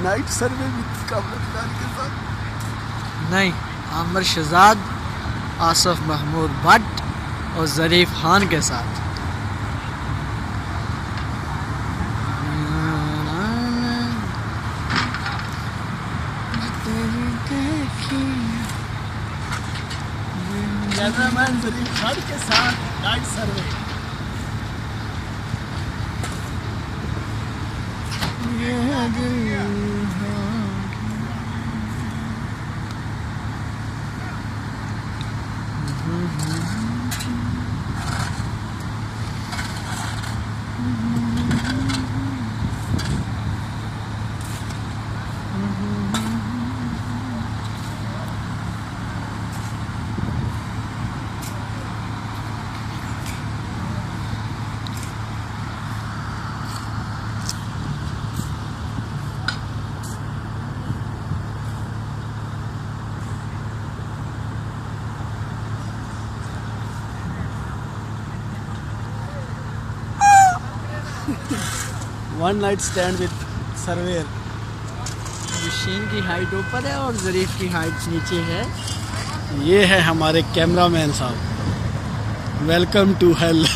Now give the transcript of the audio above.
Night survey with Kamran Khan के साथ। नहीं, आमिर शहजाद, आसिफ महमूद भट्ट और ज़रीफ खान के साथ। कैमरामैन ज़रीफ खान के साथ night survey. One night stand with surveyor. Machine की हाइट ऊपर है और ज़रीफ की हाइट नीचे है। ये है हमारे कैमरामैन साहब। Welcome to hello.